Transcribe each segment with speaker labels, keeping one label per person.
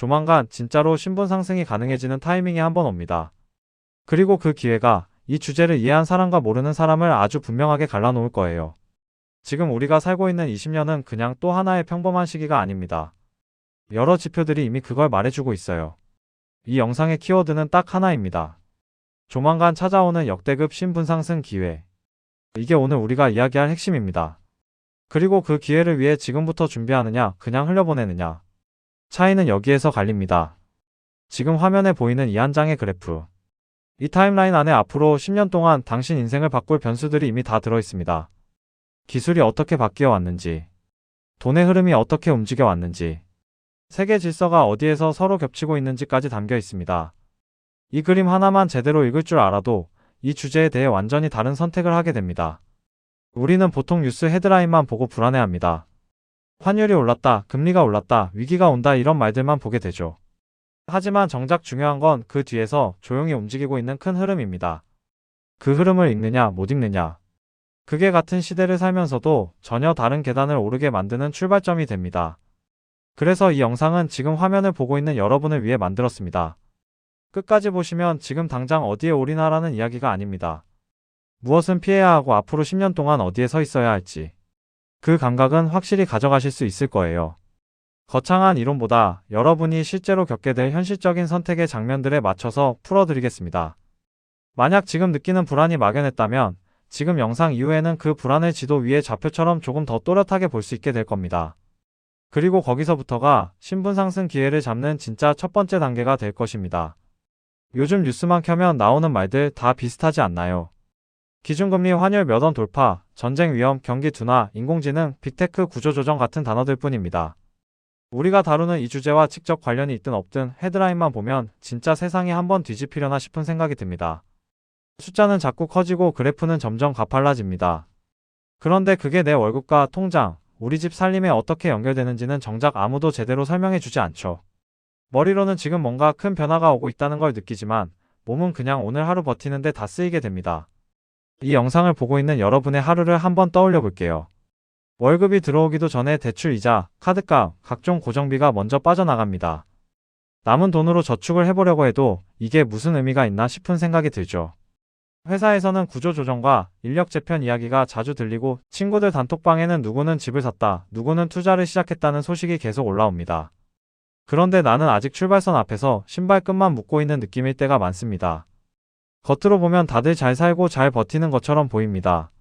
Speaker 1: 조만간 진짜로 신분 상승이 가능해지는 타이밍이 한번 옵니다. 그리고 그 기회가 이 주제를 이해한 사람과 모르는 사람을 아주 분명하게 갈라놓을 거예요. 지금 우리가 살고 있는 20년은 그냥 또 하나의 평범한 시기가 아닙니다. 여러 지표들이 이미 그걸 말해주고 있어요. 이 영상의 키워드는 딱 하나입니다. 조만간 찾아오는 역대급 신분 상승 기회. 이게 오늘 우리가 이야기할 핵심입니다. 그리고 그 기회를 위해 지금부터 준비하느냐, 그냥 흘려보내느냐. 차이는 여기에서 갈립니다. 지금 화면에 보이는 이 한 장의 그래프. 이 타임라인 안에 앞으로 10년 동안 당신 인생을 바꿀 변수들이 이미 다 들어있습니다. 기술이 어떻게 바뀌어 왔는지, 돈의 흐름이 어떻게 움직여 왔는지, 세계 질서가 어디에서 서로 겹치고 있는지까지 담겨 있습니다. 이 그림 하나만 제대로 읽을 줄 알아도 이 주제에 대해 완전히 다른 선택을 하게 됩니다. 우리는 보통 뉴스 헤드라인만 보고 불안해합니다. 환율이 올랐다, 금리가 올랐다, 위기가 온다 이런 말들만 보게 되죠. 하지만 정작 중요한 건 그 뒤에서 조용히 움직이고 있는 큰 흐름입니다. 그 흐름을 읽느냐 못 읽느냐. 그게 같은 시대를 살면서도 전혀 다른 계단을 오르게 만드는 출발점이 됩니다. 그래서 이 영상은 지금 화면을 보고 있는 여러분을 위해 만들었습니다. 끝까지 보시면 지금 당장 어디에 올인하라는 이야기가 아닙니다. 무엇은 피해야 하고 앞으로 10년 동안 어디에 서 있어야 할지. 그 감각은 확실히 가져가실 수 있을 거예요. 거창한 이론보다 여러분이 실제로 겪게 될 현실적인 선택의 장면들에 맞춰서 풀어드리겠습니다. 만약 지금 느끼는 불안이 막연했다면 지금 영상 이후에는 그 불안을 지도 위의 좌표처럼 조금 더 또렷하게 볼 수 있게 될 겁니다. 그리고 거기서부터가 신분 상승 기회를 잡는 진짜 첫 번째 단계가 될 것입니다. 요즘 뉴스만 켜면 나오는 말들 다 비슷하지 않나요? 기준금리 환율 몇 원 돌파, 전쟁 위험, 경기 둔화, 인공지능, 빅테크 구조조정 같은 단어들 뿐입니다. 우리가 다루는 이 주제와 직접 관련이 있든 없든 헤드라인만 보면 진짜 세상이 한번 뒤집히려나 싶은 생각이 듭니다. 숫자는 자꾸 커지고 그래프는 점점 가팔라집니다. 그런데 그게 내 월급과 통장, 우리 집 살림에 어떻게 연결되는지는 정작 아무도 제대로 설명해주지 않죠. 머리로는 지금 뭔가 큰 변화가 오고 있다는 걸 느끼지만 몸은 그냥 오늘 하루 버티는데 다 쓰이게 됩니다. 이 영상을 보고 있는 여러분의 하루를 한번 떠올려 볼게요. 월급이 들어오기도 전에 대출 이자, 카드값, 각종 고정비가 먼저 빠져나갑니다. 남은 돈으로 저축을 해보려고 해도 이게 무슨 의미가 있나 싶은 생각이 들죠. 회사에서는 구조조정과 인력 재편 이야기가 자주 들리고 친구들 단톡방에는 누구는 집을 샀다, 누구는 투자를 시작했다는 소식이 계속 올라옵니다. 그런데 나는 아직 출발선 앞에서 신발끈만 묶고 있는 느낌일 때가 많습니다. 겉으로 보면 다들 잘 살고 잘 버티는 것처럼 보입니다.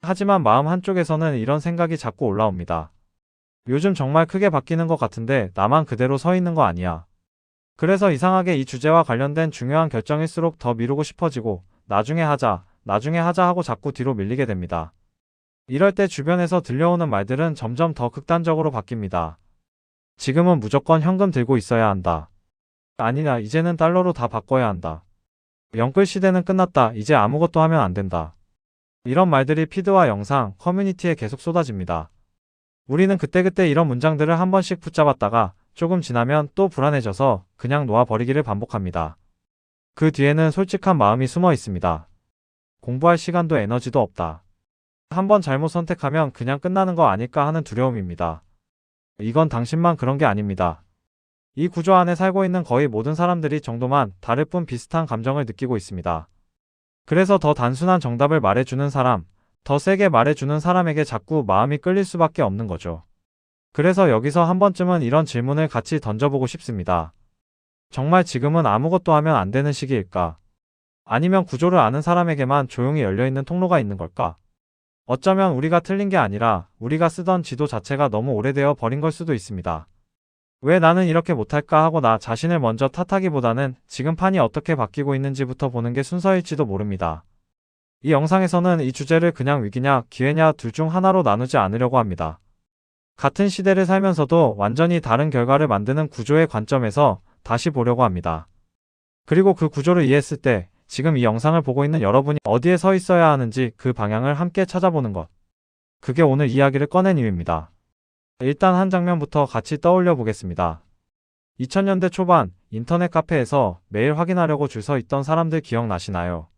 Speaker 1: 하지만 마음 한쪽에서는 이런 생각이 자꾸 올라옵니다. 요즘 정말 크게 바뀌는 것 같은데 나만 그대로 서 있는 거 아니야. 그래서 이상하게 이 주제와 관련된 중요한 결정일수록 더 미루고 싶어지고 나중에 하자 하고 자꾸 뒤로 밀리게 됩니다. 이럴 때 주변에서 들려오는 말들은 점점 더 극단적으로 바뀝니다. 지금은 무조건 현금 들고 있어야 한다. 아니야, 이제는 달러로 다 바꿔야 한다. 영끌 시대는 끝났다. 이제 아무것도 하면 안 된다. 이런 말들이 피드와 영상, 커뮤니티에 계속 쏟아집니다. 우리는 그때그때 이런 문장들을 한 번씩 붙잡았다가 조금 지나면 또 불안해져서 그냥 놓아버리기를 반복합니다. 그 뒤에는 솔직한 마음이 숨어 있습니다. 공부할 시간도 에너지도 없다. 한번 잘못 선택하면 그냥 끝나는 거 아닐까 하는 두려움입니다. 이건 당신만 그런 게 아닙니다. 이 구조 안에 살고 있는 거의 모든 사람들이 정도만 다를 뿐 비슷한 감정을 느끼고 있습니다. 그래서 더 단순한 정답을 말해주는 사람, 더 세게 말해주는 사람에게 자꾸 마음이 끌릴 수밖에 없는 거죠. 그래서 여기서 한 번쯤은 이런 질문을 같이 던져보고 싶습니다. 정말 지금은 아무것도 하면 안 되는 시기일까? 아니면 구조를 아는 사람에게만 조용히 열려있는 통로가 있는 걸까? 어쩌면 우리가 틀린 게 아니라 우리가 쓰던 지도 자체가 너무 오래되어 버린 걸 수도 있습니다. 왜 나는 이렇게 못할까 하고 나 자신을 먼저 탓하기보다는 지금 판이 어떻게 바뀌고 있는지부터 보는 게 순서일지도 모릅니다. 이 영상에서는 이 주제를 그냥 위기냐 기회냐 둘 중 하나로 나누지 않으려고 합니다. 같은 시대를 살면서도 완전히 다른 결과를 만드는 구조의 관점에서 다시 보려고 합니다. 그리고 그 구조를 이해했을 때 지금 이 영상을 보고 있는 여러분이 어디에 서 있어야 하는지 그 방향을 함께 찾아보는 것. 그게 오늘 이야기를 꺼낸 이유입니다. 일단 한 장면부터 같이 떠올려 보겠습니다. 2000년대 초반 인터넷 카페에서 메일 확인하려고 줄 서 있던 사람들 기억나시나요?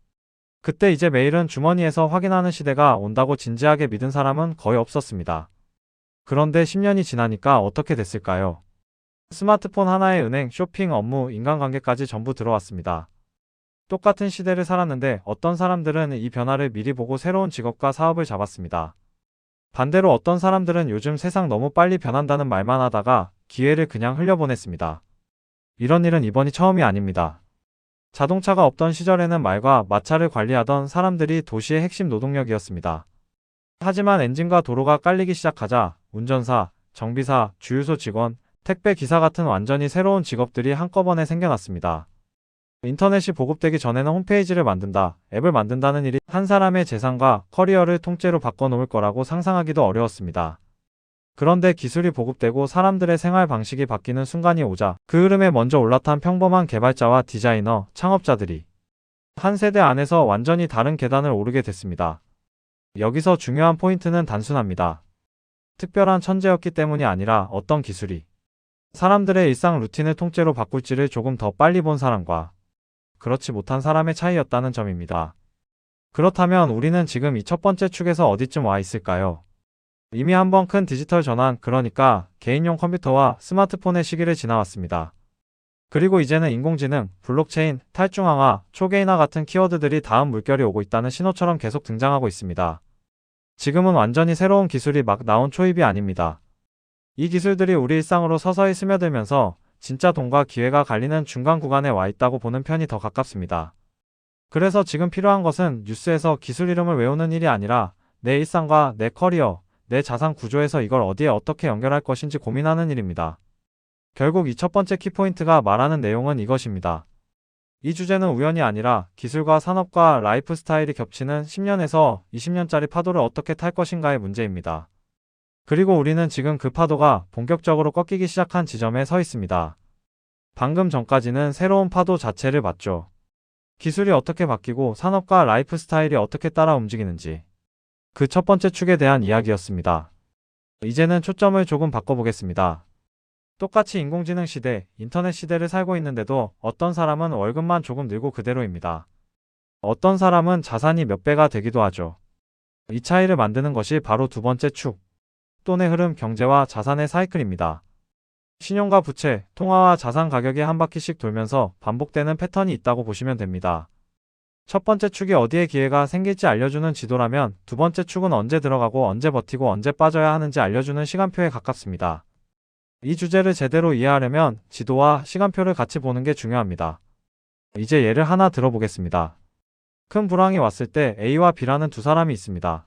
Speaker 1: 그때 이제 메일은 주머니에서 확인하는 시대가 온다고 진지하게 믿은 사람은 거의 없었습니다. 그런데 10년이 지나니까 어떻게 됐을까요? 스마트폰 하나에 은행, 쇼핑, 업무, 인간관계까지 전부 들어왔습니다. 똑같은 시대를 살았는데 어떤 사람들은 이 변화를 미리 보고 새로운 직업과 사업을 잡았습니다. 반대로 어떤 사람들은 요즘 세상 너무 빨리 변한다는 말만 하다가 기회를 그냥 흘려보냈습니다. 이런 일은 이번이 처음이 아닙니다. 자동차가 없던 시절에는 말과 마차를 관리하던 사람들이 도시의 핵심 노동력이었습니다. 하지만 엔진과 도로가 깔리기 시작하자 운전사, 정비사, 주유소 직원, 택배 기사 같은 완전히 새로운 직업들이 한꺼번에 생겨났습니다. 인터넷이 보급되기 전에는 홈페이지를 만든다, 앱을 만든다는 일이 한 사람의 재산과 커리어를 통째로 바꿔놓을 거라고 상상하기도 어려웠습니다. 그런데 기술이 보급되고 사람들의 생활 방식이 바뀌는 순간이 오자 그 흐름에 먼저 올라탄 평범한 개발자와 디자이너, 창업자들이 한 세대 안에서 완전히 다른 계단을 오르게 됐습니다. 여기서 중요한 포인트는 단순합니다. 특별한 천재였기 때문이 아니라 어떤 기술이 사람들의 일상 루틴을 통째로 바꿀지를 조금 더 빨리 본 사람과 그렇지 못한 사람의 차이였다는 점입니다. 그렇다면 우리는 지금 이 첫 번째 축에서 어디쯤 와 있을까요? 이미 한번 큰 디지털 전환, 그러니까 개인용 컴퓨터와 스마트폰의 시기를 지나왔습니다. 그리고 이제는 인공지능, 블록체인, 탈중앙화, 초개인화 같은 키워드들이 다음 물결이 오고 있다는 신호처럼 계속 등장하고 있습니다. 지금은 완전히 새로운 기술이 막 나온 초입이 아닙니다. 이 기술들이 우리 일상으로 서서히 스며들면서 진짜 돈과 기회가 갈리는 중간 구간에 와 있다고 보는 편이 더 가깝습니다. 그래서 지금 필요한 것은 뉴스에서 기술 이름을 외우는 일이 아니라 내 일상과 내 커리어, 내 자산 구조에서 이걸 어디에 어떻게 연결할 것인지 고민하는 일입니다. 결국 이 첫 번째 키포인트가 말하는 내용은 이것입니다. 이 주제는 우연이 아니라 기술과 산업과 라이프 스타일이 겹치는 10년에서 20년짜리 파도를 어떻게 탈 것인가의 문제입니다. 그리고 우리는 지금 그 파도가 본격적으로 꺾이기 시작한 지점에 서 있습니다. 방금 전까지는 새로운 파도 자체를 봤죠. 기술이 어떻게 바뀌고 산업과 라이프 스타일이 어떻게 따라 움직이는지. 그 첫 번째 축에 대한 이야기였습니다. 이제는 초점을 조금 바꿔보겠습니다. 똑같이 인공지능 시대, 인터넷 시대를 살고 있는데도 어떤 사람은 월급만 조금 늘고 그대로입니다. 어떤 사람은 자산이 몇 배가 되기도 하죠. 이 차이를 만드는 것이 바로 두 번째 축. 돈의 흐름, 경제와 자산의 사이클입니다. 신용과 부채, 통화와 자산 가격이 한 바퀴씩 돌면서 반복되는 패턴이 있다고 보시면 됩니다. 첫 번째 축이 어디에 기회가 생길지 알려주는 지도라면 두 번째 축은 언제 들어가고 언제 버티고 언제 빠져야 하는지 알려주는 시간표에 가깝습니다. 이 주제를 제대로 이해하려면 지도와 시간표를 같이 보는 게 중요합니다. 이제 예를 하나 들어보겠습니다. 큰 불황이 왔을 때 A와 B라는 두 사람이 있습니다.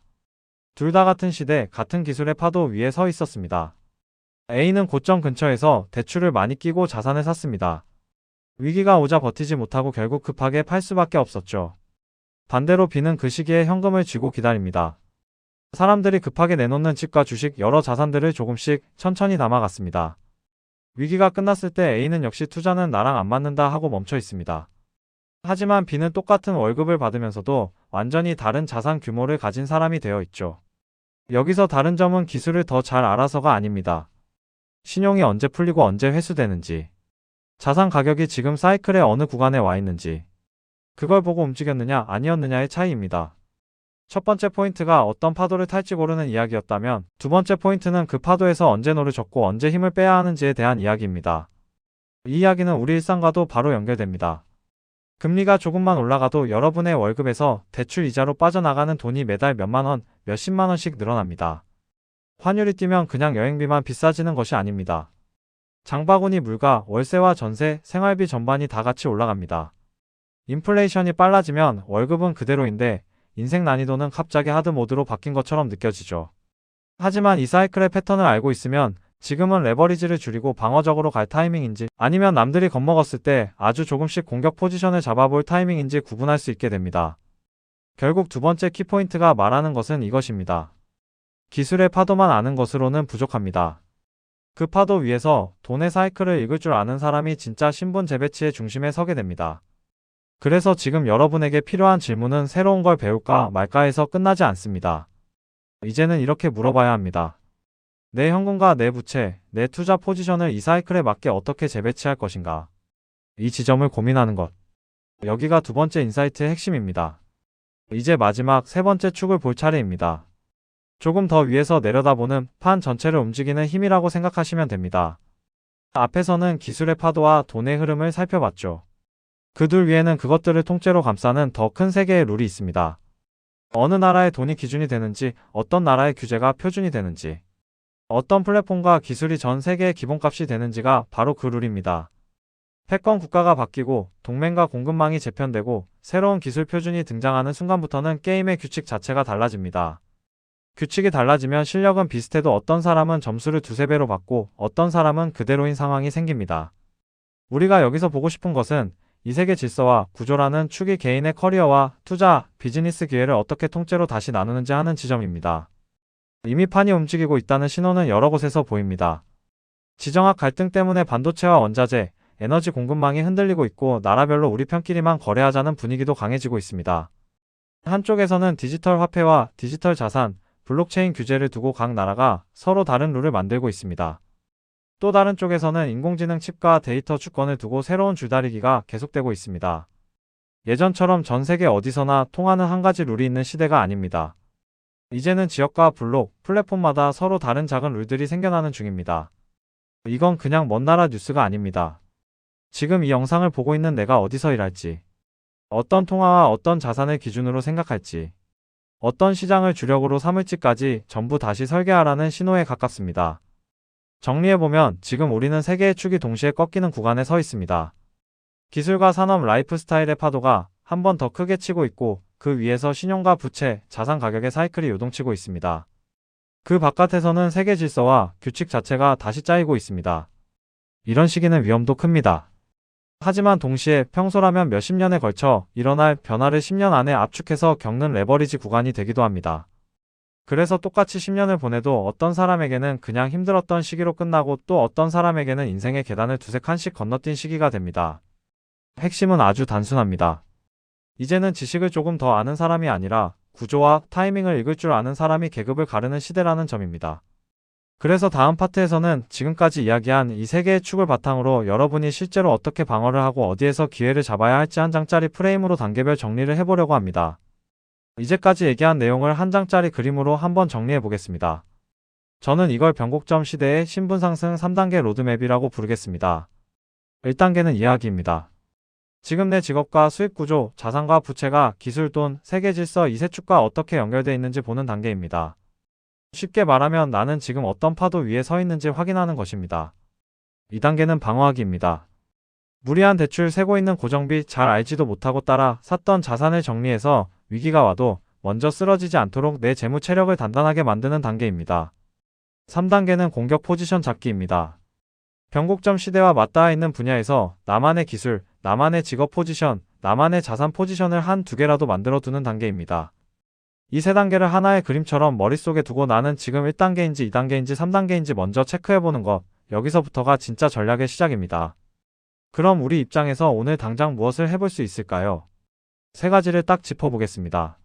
Speaker 1: 둘 다 같은 시대, 같은 기술의 파도 위에 서 있었습니다. A는 고점 근처에서 대출을 많이 끼고 자산을 샀습니다. 위기가 오자 버티지 못하고 결국 급하게 팔 수밖에 없었죠. 반대로 B는 그 시기에 현금을 쥐고 기다립니다. 사람들이 급하게 내놓는 집과 주식, 여러 자산들을 조금씩 천천히 담아갔습니다. 위기가 끝났을 때 A는 역시 투자는 나랑 안 맞는다 하고 멈춰 있습니다. 하지만 B는 똑같은 월급을 받으면서도 완전히 다른 자산 규모를 가진 사람이 되어 있죠. 여기서 다른 점은 기술을 더 잘 알아서가 아닙니다. 신용이 언제 풀리고 언제 회수되는지, 자산 가격이 지금 사이클의 어느 구간에 와 있는지, 그걸 보고 움직였느냐 아니었느냐의 차이입니다. 첫 번째 포인트가 어떤 파도를 탈지 고르는 이야기였다면 두 번째 포인트는 그 파도에서 언제 노를 젓고 언제 힘을 빼야 하는지에 대한 이야기입니다. 이 이야기는 우리 일상과도 바로 연결됩니다. 금리가 조금만 올라가도 여러분의 월급에서 대출 이자로 빠져나가는 돈이 매달 몇만 원, 몇십만 원씩 늘어납니다. 환율이 뛰면 그냥 여행비만 비싸지는 것이 아닙니다. 장바구니 물가, 월세와 전세, 생활비 전반이 다 같이 올라갑니다. 인플레이션이 빨라지면 월급은 그대로인데 인생 난이도는 갑자기 하드 모드로 바뀐 것처럼 느껴지죠. 하지만 이 사이클의 패턴을 알고 있으면 지금은 레버리지를 줄이고 방어적으로 갈 타이밍인지 아니면 남들이 겁먹었을 때 아주 조금씩 공격 포지션을 잡아볼 타이밍인지 구분할 수 있게 됩니다. 결국 두 번째 키포인트가 말하는 것은 이것입니다. 기술의 파도만 아는 것으로는 부족합니다. 그 파도 위에서 돈의 사이클을 읽을 줄 아는 사람이 진짜 신분 재배치의 중심에 서게 됩니다. 그래서 지금 여러분에게 필요한 질문은 새로운 걸 배울까 말까에서 끝나지 않습니다. 이제는 이렇게 물어봐야 합니다. 내 현금과 내 부채, 내 투자 포지션을 이 사이클에 맞게 어떻게 재배치할 것인가? 이 지점을 고민하는 것. 여기가 두 번째 인사이트의 핵심입니다. 이제 마지막 세 번째 축을 볼 차례입니다. 조금 더 위에서 내려다보는 판 전체를 움직이는 힘이라고 생각하시면 됩니다. 앞에서는 기술의 파도와 돈의 흐름을 살펴봤죠. 그 둘 위에는 그것들을 통째로 감싸는 더 큰 세계의 룰이 있습니다. 어느 나라의 돈이 기준이 되는지, 어떤 나라의 규제가 표준이 되는지, 어떤 플랫폼과 기술이 전 세계의 기본값이 되는지가 바로 그 룰입니다. 패권 국가가 바뀌고 동맹과 공급망이 재편되고 새로운 기술 표준이 등장하는 순간부터는 게임의 규칙 자체가 달라집니다. 규칙이 달라지면 실력은 비슷해도 어떤 사람은 점수를 두세 배로 받고 어떤 사람은 그대로인 상황이 생깁니다. 우리가 여기서 보고 싶은 것은 이 세계 질서와 구조라는 축이 개인의 커리어와 투자, 비즈니스 기회를 어떻게 통째로 다시 나누는지 하는 지점입니다. 이미 판이 움직이고 있다는 신호는 여러 곳에서 보입니다. 지정학 갈등 때문에 반도체와 원자재, 에너지 공급망이 흔들리고 있고 나라별로 우리 편끼리만 거래하자는 분위기도 강해지고 있습니다. 한쪽에서는 디지털 화폐와 디지털 자산, 블록체인 규제를 두고 각 나라가 서로 다른 룰을 만들고 있습니다. 또 다른 쪽에서는 인공지능 칩과 데이터 주권을 두고 새로운 줄다리기가 계속되고 있습니다. 예전처럼 전 세계 어디서나 통하는 한 가지 룰이 있는 시대가 아닙니다. 이제는 지역과 블록, 플랫폼마다 서로 다른 작은 룰들이 생겨나는 중입니다. 이건 그냥 먼 나라 뉴스가 아닙니다. 지금 이 영상을 보고 있는 내가 어디서 일할지, 어떤 통화와 어떤 자산을 기준으로 생각할지, 어떤 시장을 주력으로 삼을지까지 전부 다시 설계하라는 신호에 가깝습니다. 정리해보면 지금 우리는 세 개의 축이 동시에 꺾이는 구간에 서 있습니다. 기술과 산업 라이프스타일의 파도가 한 번 더 크게 치고 있고 그 위에서 신용과 부채, 자산 가격의 사이클이 요동치고 있습니다. 그 바깥에서는 세계 질서와 규칙 자체가 다시 짜이고 있습니다. 이런 시기는 위험도 큽니다. 하지만 동시에 평소라면 몇십 년에 걸쳐 일어날 변화를 10년 안에 압축해서 겪는 레버리지 구간이 되기도 합니다. 그래서 똑같이 10년을 보내도 어떤 사람에게는 그냥 힘들었던 시기로 끝나고 또 어떤 사람에게는 인생의 계단을 두세 칸씩 건너뛴 시기가 됩니다. 핵심은 아주 단순합니다. 이제는 지식을 조금 더 아는 사람이 아니라 구조와 타이밍을 읽을 줄 아는 사람이 계급을 가르는 시대라는 점입니다. 그래서 다음 파트에서는 지금까지 이야기한 이 세 개의 축을 바탕으로 여러분이 실제로 어떻게 방어를 하고 어디에서 기회를 잡아야 할지 한 장짜리 프레임으로 단계별 정리를 해보려고 합니다. 이제까지 얘기한 내용을 한 장짜리 그림으로 한번 정리해 보겠습니다. 저는 이걸 변곡점 시대의 신분상승 3단계 로드맵이라고 부르겠습니다. 1단계는 이야기입니다. 지금 내 직업과 수익구조, 자산과 부채가 기술, 돈, 세계 질서 이 세 축과 어떻게 연결되어 있는지 보는 단계입니다. 쉽게 말하면 나는 지금 어떤 파도 위에 서 있는지 확인하는 것입니다. 2단계는 방어하기입니다. 무리한 대출, 세고 있는 고정비, 잘 알지도 못하고 따라 샀던 자산을 정리해서 위기가 와도 먼저 쓰러지지 않도록 내 재무 체력을 단단하게 만드는 단계입니다. 3단계는 공격 포지션 잡기입니다. 변곡점 시대와 맞닿아 있는 분야에서 나만의 기술, 나만의 직업 포지션, 나만의 자산 포지션을 한 두 개라도 만들어 두는 단계입니다. 이 세 단계를 하나의 그림처럼 머릿속에 두고 나는 지금 1단계인지 2단계인지 3단계인지 먼저 체크해보는 것, 여기서부터가 진짜 전략의 시작입니다. 그럼 우리 입장에서 오늘 당장 무엇을 해볼 수 있을까요? 세 가지를 딱 짚어보겠습니다.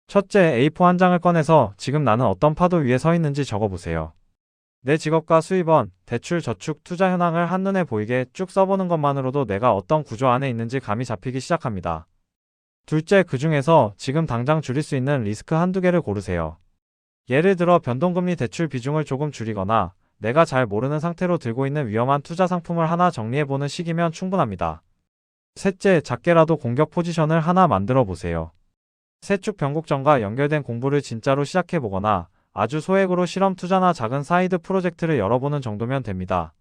Speaker 1: 첫째, A4 한 장을 꺼내서 지금 나는 어떤 파도 위에 서 있는지 적어보세요. 내 직업과 수입원, 대출, 저축, 투자 현황을 한눈에 보이게 쭉 써보는 것만으로도 내가 어떤 구조 안에 있는지 감이 잡히기 시작합니다. 둘째, 그 중에서 지금 당장 줄일 수 있는 리스크 한두 개를 고르세요. 예를 들어 변동금리 대출 비중을 조금 줄이거나 내가 잘 모르는 상태로 들고 있는 위험한 투자 상품을 하나 정리해보는 시기면 충분합니다. 셋째, 작게라도 공격 포지션을 하나 만들어 보세요. 세축 변곡점과 연결된 공부를 진짜로 시작해보거나 아주 소액으로 실험 투자나 작은 사이드 프로젝트를 열어보는 정도면 됩니다.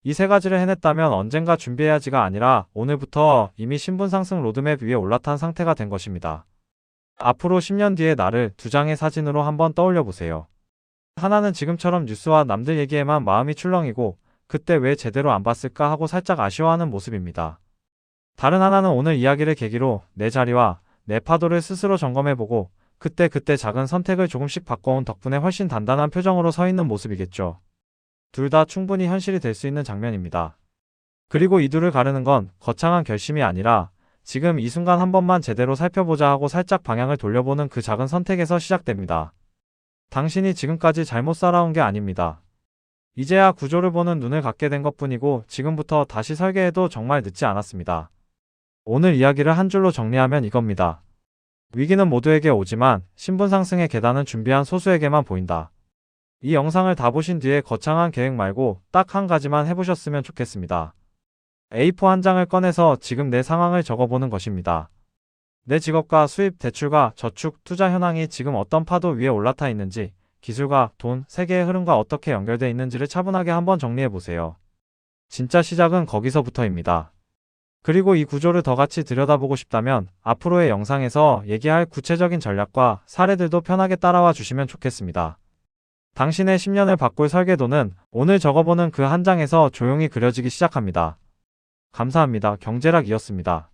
Speaker 1: 이 세 가지를 해냈다면 언젠가 준비해야지가 아니라 오늘부터 이미 신분상승 로드맵 위에 올라탄 상태가 된 것입니다. 앞으로 10년 뒤의 나를 두 장의 사진으로 한번 떠올려 보세요. 하나는 지금처럼 뉴스와 남들 얘기에만 마음이 출렁이고 그때 왜 제대로 안 봤을까 하고 살짝 아쉬워하는 모습입니다. 다른 하나는 오늘 이야기를 계기로 내 자리와 내 파도를 스스로 점검해보고 그때 작은 선택을 조금씩 바꿔온 덕분에 훨씬 단단한 표정으로 서 있는 모습이겠죠. 둘 다 충분히 현실이 될 수 있는 장면입니다. 그리고 이 둘을 가르는 건 거창한 결심이 아니라 지금 이 순간 한 번만 제대로 살펴보자 하고 살짝 방향을 돌려보는 그 작은 선택에서 시작됩니다. 당신이 지금까지 잘못 살아온 게 아닙니다. 이제야 구조를 보는 눈을 갖게 된 것뿐이고 지금부터 다시 설계해도 정말 늦지 않았습니다. 오늘 이야기를 한 줄로 정리하면 이겁니다. 위기는 모두에게 오지만 신분상승의 계단은 준비한 소수에게만 보인다. 이 영상을 다 보신 뒤에 거창한 계획 말고 딱 한 가지만 해보셨으면 좋겠습니다. A4 한 장을 꺼내서 지금 내 상황을 적어보는 것입니다. 내 직업과 수입, 대출과 저축, 투자 현황이 지금 어떤 파도 위에 올라타 있는지, 기술과 돈, 세계의 흐름과 어떻게 연결되어 있는지를 차분하게 한번 정리해보세요. 진짜 시작은 거기서부터입니다. 그리고 이 구조를 더 같이 들여다보고 싶다면 앞으로의 영상에서 얘기할 구체적인 전략과 사례들도 편하게 따라와 주시면 좋겠습니다. 당신의 10년을 바꿀 설계도는 오늘 적어보는 그 한 장에서 조용히 그려지기 시작합니다. 감사합니다. 경제락이었습니다.